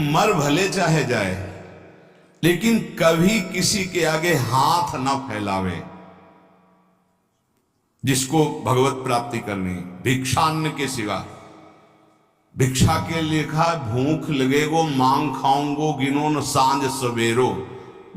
मर भले चाहे जाए, लेकिन कभी किसी के आगे हाथ ना फैलावे। जिसको भगवत प्राप्ति करनी, भिक्षान्न के सिवा। भिक्षा के लिखा, भूख लगेगो मांग खाऊंगो, गिनो न सांझ सवेरो।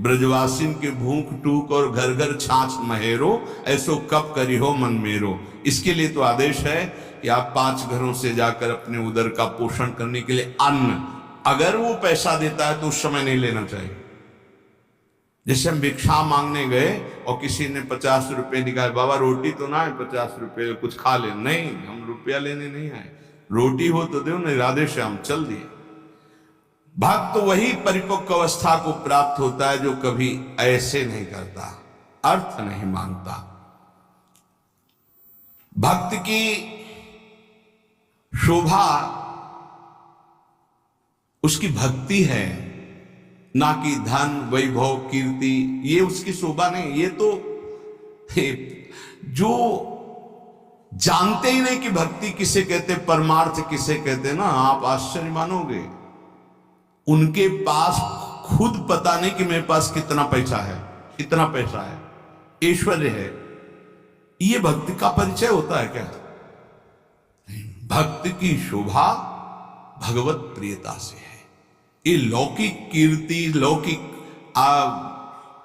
ब्रजवासिन के भूख टूक और घर घर छाछ महेरो, ऐसो कब करी हो मन मेरो। इसके लिए तो आदेश है कि आप 5 घरों से जाकर अपने उदर का पोषण करने के लिए अन्न, अगर वो पैसा देता है तो उस समय नहीं लेना चाहिए। जैसे हम भिक्षा मांगने गए और किसी ने 50 रुपए निकाले, बाबा रोटी तो ना है, 50 रुपए कुछ खा ले। नहीं, हम रुपया लेने नहीं आए, रोटी हो तो दो ना, इरादे से हम चल दिए। भक्त तो वही परिपक्व अवस्था को प्राप्त होता है जो कभी ऐसे नहीं करता, अर्थ नहीं मांगता। भक्त की शोभा उसकी भक्ति है, ना कि धन वैभव कीर्ति। ये उसकी शोभा नहीं। ये तो जो जानते ही नहीं कि भक्ति किसे कहते, परमार्थ किसे कहते ना, आप आश्चर्य मानोगे। उनके पास खुद पता नहीं कि मेरे पास कितना पैसा है, कितना पैसा है, ऐश्वर्य है। ये भक्ति का परिचय होता है क्या? भक्त की शोभा भगवत प्रियता से है। ये लौकिक कीर्ति, लौकिक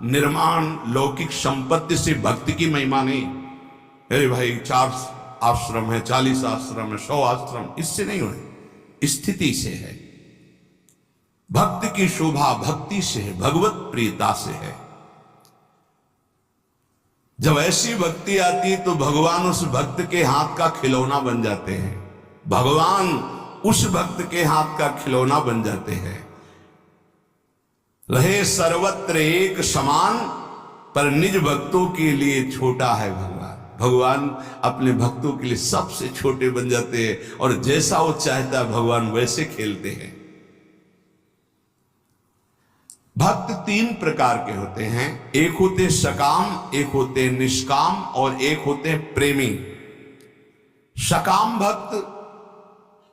निर्माण, लौकिक संपत्ति से भक्ति की महिमा नहीं। अरे भाई 4 आश्रम है, 40 आश्रम है, 100 आश्रम, इससे नहीं हुए, स्थिति से है। भक्त की शोभा भक्ति से है, भगवत प्रियता से है। जब ऐसी भक्ति आती है तो भगवान उस भक्त के हाथ का खिलौना बन जाते हैं। भगवान उस भक्त के हाथ का खिलौना बन जाते हैं। रहे सर्वत्र एक समान, पर निज भक्तों के लिए छोटा है भगवान। भगवान अपने भक्तों के लिए सबसे छोटे बन जाते हैं और जैसा वो चाहता है भगवान वैसे खेलते हैं। भक्त 3 प्रकार के होते हैं। एक होते सकाम, एक होते निष्काम और एक होते प्रेमी। सकाम भक्त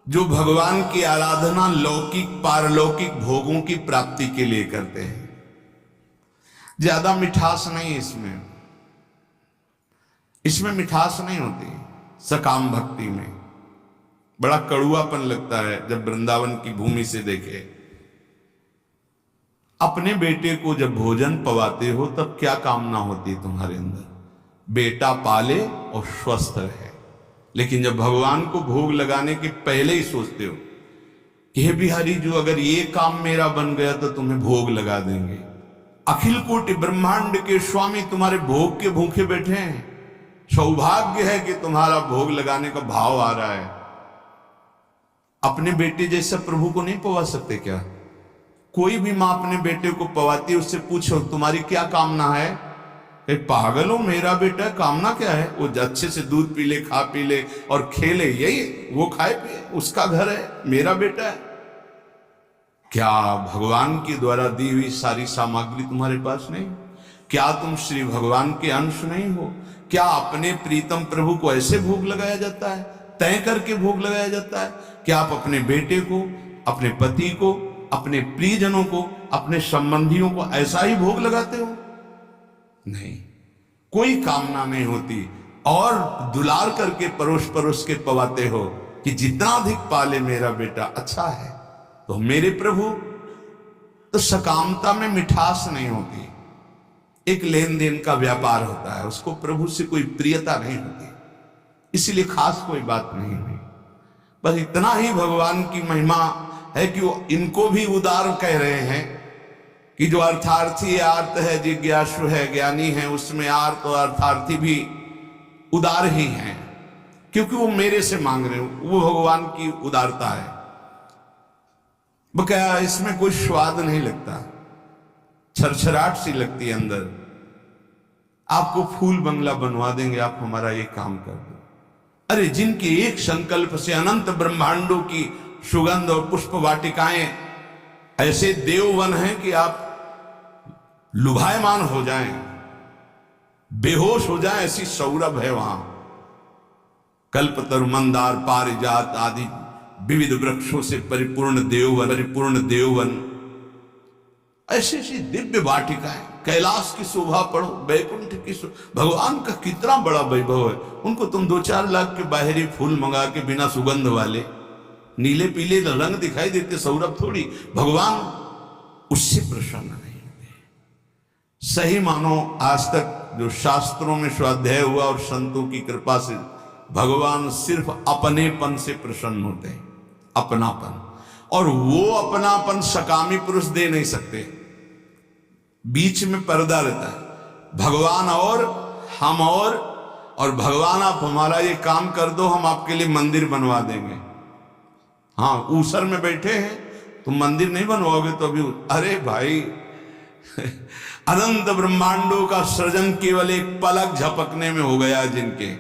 जो भगवान की आराधना लौकिक पारलौकिक भोगों की प्राप्ति के लिए करते हैं। ज्यादा मिठास नहीं इसमें मिठास नहीं होती। सकाम भक्ति में बड़ा कड़ुआपन लगता है। जब वृंदावन की भूमि से देखे, अपने बेटे को जब भोजन पवाते हो तब क्या कामना होती है तुम्हारे अंदर? बेटा पाले और स्वस्थ रहे। लेकिन जब भगवान को भोग लगाने के पहले ही सोचते हो कि हे बिहारी जो अगर ये काम मेरा बन गया तो तुम्हें भोग लगा देंगे। अखिल कोटि ब्रह्मांड के स्वामी तुम्हारे भोग के भूखे बैठे हैं। सौभाग्य है कि तुम्हारा भोग लगाने का भाव आ रहा है। अपने बेटे जैसा प्रभु को नहीं पवा सकते क्या? कोई भी मां अपने बेटे को पवाती है, उससे पूछो तुम्हारी क्या कामना है? पागल हो, मेरा बेटा कामना क्या है? वो अच्छे से दूध पी ले, खा पी ले और खेले, यही वो खाए पिए, उसका घर है, मेरा बेटा है। क्या भगवान के द्वारा दी हुई सारी सामग्री तुम्हारे पास नहीं? क्या तुम श्री भगवान के अंश नहीं हो? क्या अपने प्रीतम प्रभु को ऐसे भोग लगाया जाता है, तय करके भोग लगाया जाता है? क्या आप अपने बेटे को, अपने पति को, अपने प्रियजनों को, अपने संबंधियों को ऐसा ही भोग लगाते हो? नहीं, कोई कामना नहीं होती। और दुलार करके परोस परोस के पवाते हो कि जितना अधिक पाले मेरा बेटा अच्छा है। तो मेरे प्रभु, तो सकामता में मिठास नहीं होती। एक लेन देन का व्यापार होता है, उसको प्रभु से कोई प्रियता नहीं होती, इसलिए खास कोई बात नहीं हुई। बस इतना ही भगवान की महिमा है कि वो इनको भी उदार कह रहे हैं कि जो अर्थार्थी आर्त है, जिज्ञासु है, ज्ञानी है, उसमें आर्त और अर्थार्थी भी उदार ही हैं, क्योंकि वो मेरे से मांग रहे हो। वो भगवान की उदारता है। बकाया इसमें कोई स्वाद नहीं लगता, छरछराहट सी लगती है अंदर। आपको फूल बंगला बनवा देंगे, आप हमारा ये काम कर दो। अरे जिनके एक संकल्प से अनंत ब्रह्मांडों की सुगंध और पुष्प वाटिकाएं, ऐसे देववन हैं कि आप लुभायमान हो जाएं, बेहोश हो जाएं, ऐसी सौरभ है वहां। कल्पतरु, मंदार, पारिजात आदि विविध वृक्षों से परिपूर्ण देववन, ऐसी ऐसी दिव्य वाटिकाएं, कैलाश की शोभा पढ़ो, वैकुंठ की भगवान का कितना बड़ा वैभव है। उनको तुम 2-4 लाख के बाहरी फूल मंगा के बिना सुगंध वाले नीले पीले रंग दिखाई देते, सौरभ थोड़ी, भगवान उससे प्रसन्न नहीं होते। सही मानो आज तक जो शास्त्रों में स्वाध्याय हुआ और संतों की कृपा से भगवान सिर्फ अपनेपन से प्रसन्न होते हैं, अपनापन, और वो अपनापन सकामी पुरुष दे नहीं सकते। बीच में पर्दा रहता है, भगवान और हम और भगवान आप हमारा ये काम कर दो, हम आपके लिए मंदिर बनवा देंगे। हाँ, ऊसर में बैठे हैं, तुम मंदिर नहीं बनवाओगे तो अभी, अरे भाई अनंत ब्रह्मांडों का सृजन केवल एक पलक झपकने में हो गया, जिनके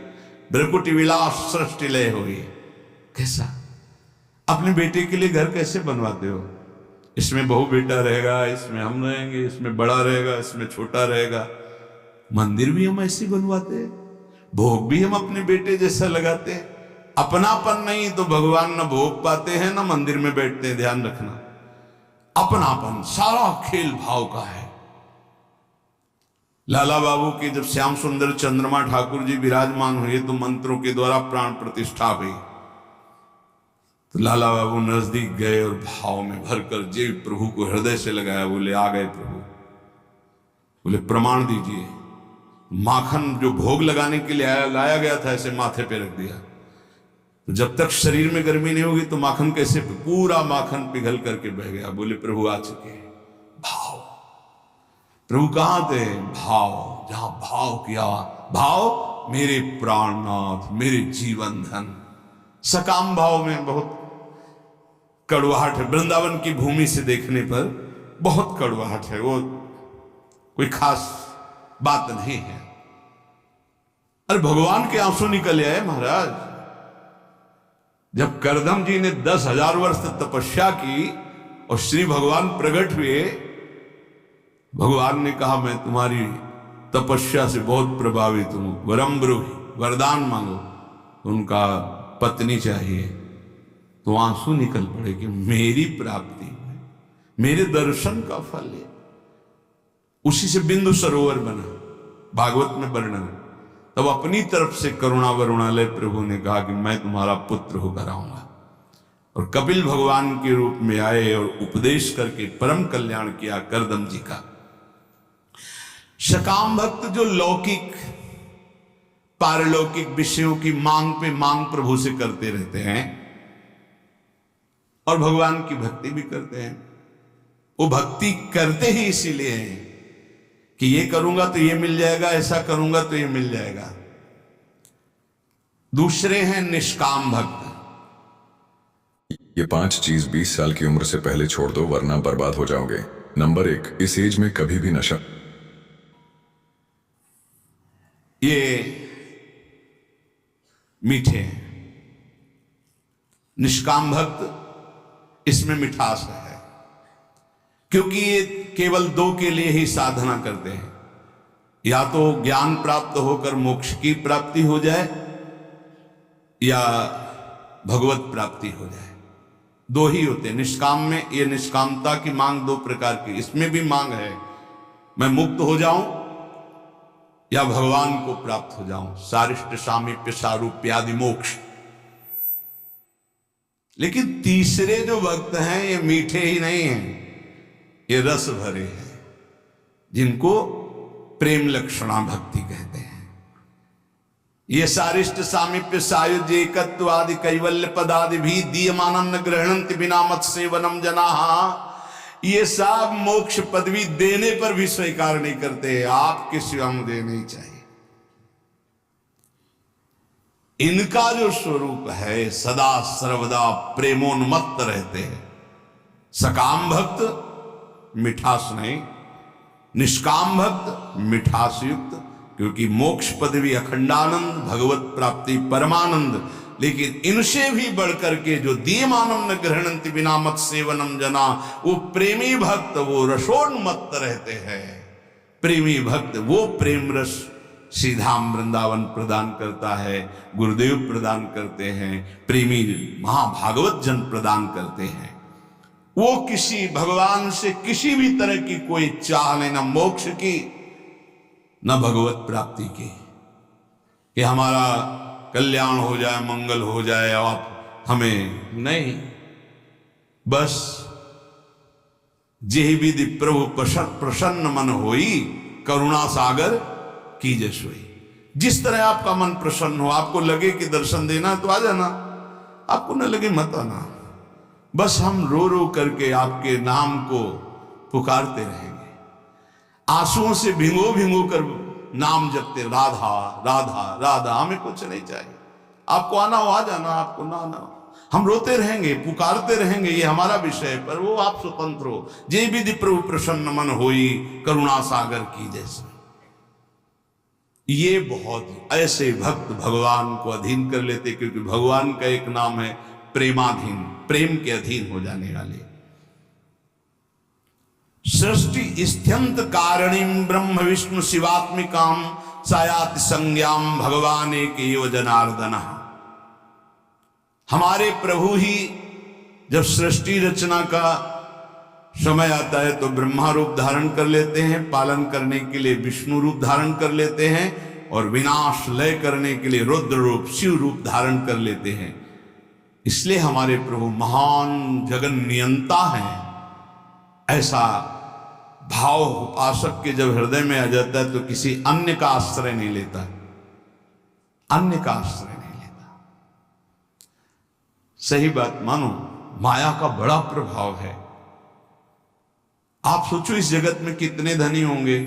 भ्रकुटी विलास सृष्टि लय हुई। कैसा अपने बेटे के लिए घर कैसे बनवाते हो? इसमें बहू बेटा रहेगा, इसमें हम रहेंगे, इसमें बड़ा रहेगा, इसमें छोटा रहेगा। मंदिर भी हम ऐसे बनवाते हैं, भोग भी हम अपने बेटे जैसा लगाते हैं। अपनापन नहीं तो भगवान न भोग पाते हैं न मंदिर में बैठते हैं। ध्यान रखना, अपनापन सारा खेल भाव का है। लाला बाबू की जब श्याम सुंदर चंद्रमा ठाकुर जी विराजमान हुए तो मंत्रों के द्वारा प्राण प्रतिष्ठा हुई, तो लाला बाबू नजदीक गए और भाव में भरकर जीव प्रभु को हृदय से लगाया। बोले आ गए प्रभु, बोले प्रमाण दीजिए। माखन जो भोग लगाने के लिए लाया गया था ऐसे माथे पे रख दिया, तो जब तक शरीर में गर्मी नहीं होगी तो माखन कैसे, पूरा माखन पिघल करके बह गया। बोले प्रभु आ चुके हैं। भाव, प्रभु कहां थे? भाव, जहां भाव किया, भाव मेरे प्राणनाथ, मेरे जीवन धन। सकाम भाव में बहुत कड़वाहट है, वृंदावन की भूमि से देखने पर बहुत कड़वाहट है, वो कोई खास बात नहीं है। अरे भगवान के आंसू निकल आए महाराज। जब करदम जी ने 10,000 वर्ष तपस्या की और श्री भगवान प्रकट हुए, भगवान ने कहा मैं तुम्हारी तपस्या से बहुत प्रभावित हूं, वरम ब्रूहि, वरदान मांगो। उनका पत्नी चाहिए, तो आंसू निकल पड़े कि मेरी प्राप्ति, मेरे दर्शन का फल है। उसी से बिंदु सरोवर बना, भागवत में वर्णन। तब अपनी तरफ से करुणा वरुणालय प्रभु ने कहा कि मैं तुम्हारा पुत्र होकर आऊंगा, और कपिल भगवान के रूप में आए और उपदेश करके परम कल्याण किया करदम जी का। सकाम भक्त जो लौकिक पारलौकिक विषयों की मांग पे मांग प्रभु से करते रहते हैं और भगवान की भक्ति भी करते हैं, वो भक्ति करते ही इसीलिए हैं कि ये करूंगा तो ये मिल जाएगा, ऐसा करूंगा तो ये मिल जाएगा। दूसरे हैं निष्काम भक्त। ये 5 चीज 20 साल की उम्र से पहले छोड़ दो वरना बर्बाद हो जाओगे। नंबर 1, इस एज में कभी भी नशा। ये मीठे हैं, निष्काम भक्त, इसमें मिठास है, क्योंकि ये केवल 2 के लिए ही साधना करते हैं, या तो ज्ञान प्राप्त होकर मोक्ष की प्राप्ति हो जाए या भगवत प्राप्ति हो जाए। 2 ही होते हैं निष्काम में। ये निष्कामता की मांग 2 प्रकार की, इसमें भी मांग है मैं मुक्त हो जाऊं या भगवान को प्राप्त हो जाऊं, सारिष्ट सामीप्य सारूप्यादि मोक्ष। लेकिन तीसरे जो भक्त हैं ये मीठे ही नहीं हैं, ये रस भरे हैं, जिनको प्रेम लक्षणा भक्ति कहते हैं। ये सारिष्ट सामीप्य सायुज्य एकत्व आदि कैवल्य पदादि भी दीयमानं न गृह्णन्ति बिना मत सेवनम जनाः। ये सब मोक्ष पदवी देने पर भी स्वीकार नहीं करते, आपके सिवा मुझे नहीं चाहिए। इनका जो स्वरूप है सदा सर्वदा प्रेमोन्मत्त रहते हैं। सकाम भक्त मिठास नहीं, निष्काम भक्त मिठास युक्त, क्योंकि मोक्ष पदवी अखंडानंद, भगवत प्राप्ति परमानंद। लेकिन इनसे भी बढ़कर के जो दीयमानं न गृह्णन्ति बिना मत सेवनम जना, वो प्रेमी भक्त वो रसोन्मत्त रहते हैं। प्रेमी भक्त वो प्रेम रस श्रीधाम वृंदावन प्रदान करता है, गुरुदेव प्रदान करते हैं, प्रेमी महाभागवत जन प्रदान करते हैं। वो किसी भगवान से किसी भी तरह की कोई चाह नहीं, न मोक्ष की न भगवत प्राप्ति की, कि हमारा कल्याण हो जाए, मंगल हो जाए, आप हमें नहीं, बस जेहि विधि प्रभु प्रसन्न मन होई, करुणा सागर कीजे सोई। जिस तरह आपका मन प्रसन्न हो, आपको लगे कि दर्शन देना तो आ जाना, आपको न लगे मत आना, बस हम रो रो करके आपके नाम को पुकारते रहेंगे, आंसुओं से भिंगो भिंगो कर नाम जपते, राधा राधा राधा। हमें कुछ नहीं चाहिए, आपको आना हो आ जाना, आपको ना आना हो, हम रोते रहेंगे, पुकारते रहेंगे, ये हमारा विषय है, पर वो आप स्वतंत्र हो। जे विधि प्रभु प्रसन्न मन होई, करुणा सागर की जैसे। ये बहुत ऐसे भक्त भगवान को अधीन कर लेते, क्योंकि भगवान का एक नाम है प्रेमाधीन, प्रेम के अधीन हो जाने वाले। सृष्टि स्त्यंत कारणीम ब्रह्म विष्णु शिवात्मिकाम सायाति संज्ञाम भगवान एक जनार्दन। हमारे प्रभु ही जब सृष्टि रचना का समय आता है तो ब्रह्मा रूप धारण कर लेते हैं, पालन करने के लिए विष्णु रूप धारण कर लेते हैं, और विनाश लय करने के लिए रुद्र रूप शिव रूप धारण कर लेते हैं। इसलिए हमारे प्रभु महान जगन नियंता हैं। ऐसा भाव उपासक के जब हृदय में आ जाता है तो किसी अन्य का आश्रय नहीं लेता, अन्य का आश्रय नहीं लेता। सही बात मानो, माया का बड़ा प्रभाव है। आप सोचो इस जगत में कितने धनी होंगे,